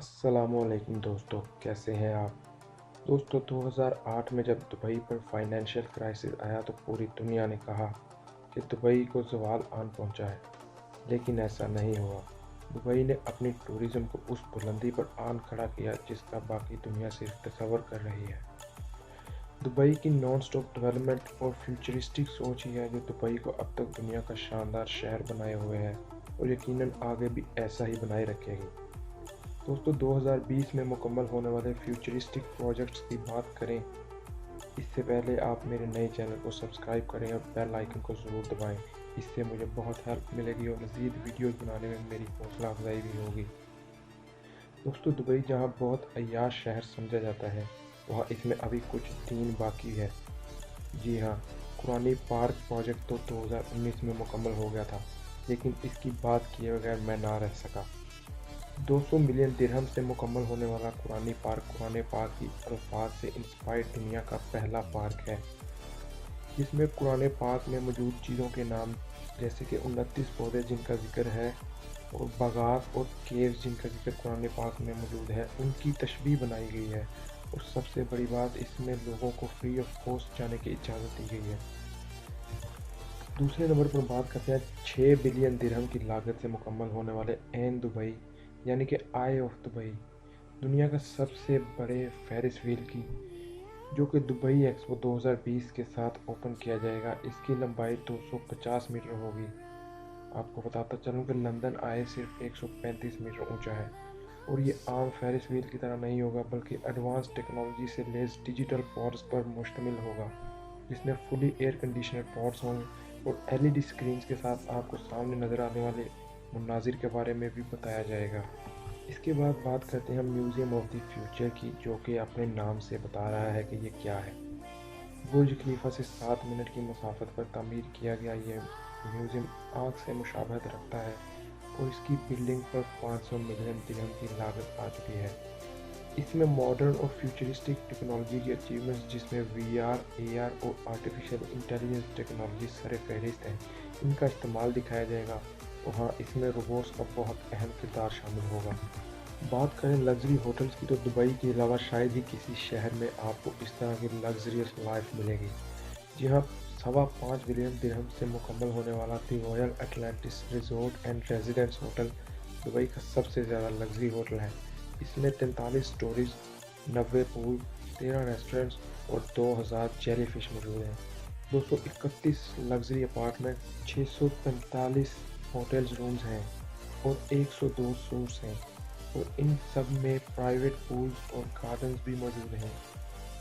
अस्सलाम वालेकुम दोस्तों, कैसे हैं आप? दोस्तों 2008 में जब दुबई पर फाइनेंशियल क्राइसिस आया तो पूरी दुनिया ने कहा कि दुबई को ज़वाल आन पहुंचा है, लेकिन ऐसा नहीं हुआ। दुबई ने अपनी टूरिज़्म को उस बुलंदी पर आन खड़ा किया जिसका बाकी दुनिया सिर्फ तसव्वुर कर रही है। दुबई की नॉन स्टॉप डेवलपमेंट और फ्यूचरिस्टिक सोच ही है जो दुबई को अब तक दुनिया का शानदार शहर बनाए हुए है और यकीनन आगे भी ऐसा ही बनाए रखेगी। दोस्तों 2020 में मुकम्मल होने वाले फ्यूचरिस्टिक प्रोजेक्ट्स की बात करें, इससे पहले आप मेरे नए चैनल को सब्सक्राइब करें और बेल आइकन को ज़रूर दबाएं। इससे मुझे बहुत हेल्प मिलेगी और मज़ीद वीडियोस बनाने में मेरी हौसला अफजाई भी होगी। दोस्तों दुबई जहां बहुत अय्याश शहर समझा जाता है, वहां इसमें अभी कुछ दीन बाकी है। जी हाँ, कुरानी पार्क प्रोजेक्ट तो 2019 में मुकम्मल हो गया था, लेकिन इसकी बात किए बगैर मैं ना रह सका। 200 मिलियन दिरहम से मुकम्मल होने वाला कुरानी पार्क कुरान पाक की अल्फाज से इंस्पायर्ड दुनिया का पहला पार्क है, जिसमें कुरान पाक में मौजूद चीज़ों के नाम जैसे कि 29 पौधे जिनका जिक्र है और बागात और केव्स जिनका जिक्र कुरान पाक में मौजूद है, उनकी तशबीह बनाई गई है। और सबसे बड़ी बात, इसमें लोगों को फ्री ऑफ कॉस्ट जाने की इजाज़त दी गई है। दूसरे नंबर पर बात करते हैं 6 बिलियन दिरहम की लागत से मुकम्मल होने वाले एन दुबई यानी कि आई ऑफ दुबई, दुनिया का सबसे बड़े फेरिस व्हील की, जो कि दुबई एक्सपो 2020 के साथ ओपन किया जाएगा। इसकी लंबाई 250 मीटर होगी। आपको बताता चलूँ कि लंदन आई सिर्फ 135 मीटर ऊंचा है और ये आम फेरिस व्हील की तरह नहीं होगा, बल्कि एडवांस टेक्नोलॉजी से लेस डिजिटल पॉड्स पर मुश्तमिल होगा, जिसमें फुली एयर कंडीशनर पॉड्स होंगे और एलईडी स्क्रीन्स के साथ आपको सामने नज़र आने वाले मुनाजिर के बारे में भी बताया जाएगा। इसके बाद बात करते हैं म्यूज़ियम ऑफ द फ्यूचर की, जो कि अपने नाम से बता रहा है कि ये क्या है। बुर्ज खलीफा से 7 मिनट की मसाफत पर तामीर किया गया ये म्यूज़ियम आग से मुशाबहत रखता है और इसकी बिल्डिंग पर 500 मिलियन दिरहम की लागत आ चुकी है। इसमें मॉडर्न और फ्यूचरिस्टिक टेक्नोलॉजी की अचीवमेंट्स, जिसमें वीआर, एआर और आर्टिफिशियल इंटेलिजेंस टेक्नोलॉजी सरफहरिस्त हैं, इनका इस्तेमाल दिखाया जाएगा। और हाँ, इसमें रोबोट्स का बहुत अहम किरदार शामिल होगा। बात करें लग्जरी होटल्स की, तो दुबई के अलावा शायद ही किसी शहर में आपको इस तरह की लग्जरियस लाइफ मिलेगी। जी हाँ, 5.25 बिलियन दिरहम से मुकम्मल होने वाला the royal Atlantis resort and residence hotel Dubai का सबसे ज़्यादा लग्जरी होटल है। इसमें 43 स्टोरीज, 90 पूल, 13 रेस्टोरेंट्स और 2000 जेली फिश मौजूद हैं। 231 लग्जरी अपार्टमेंट, 645 होटल्स रूम्स हैं और 102 सूट्स हैं और इन सब में प्राइवेट पूल्स और गार्डन्स भी मौजूद हैं।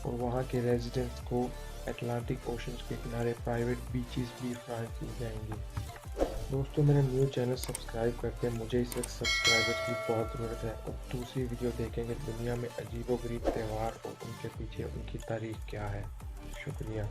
और वहाँ के रेजिडेंट्स को अटलांटिक ओशन के किनारे प्राइवेट बीचेस भी फराहम की जाएंगी। दोस्तों मेरा न्यू चैनल सब्सक्राइब करके मुझे इस वक्त सब्सक्राइबर्स की बहुत ज़रूरत है और दूसरी वीडियो देखेंगे दुनिया में अजीबोगरीब त्यौहार और उनके पीछे उनकी तारीख क्या है। शुक्रिया।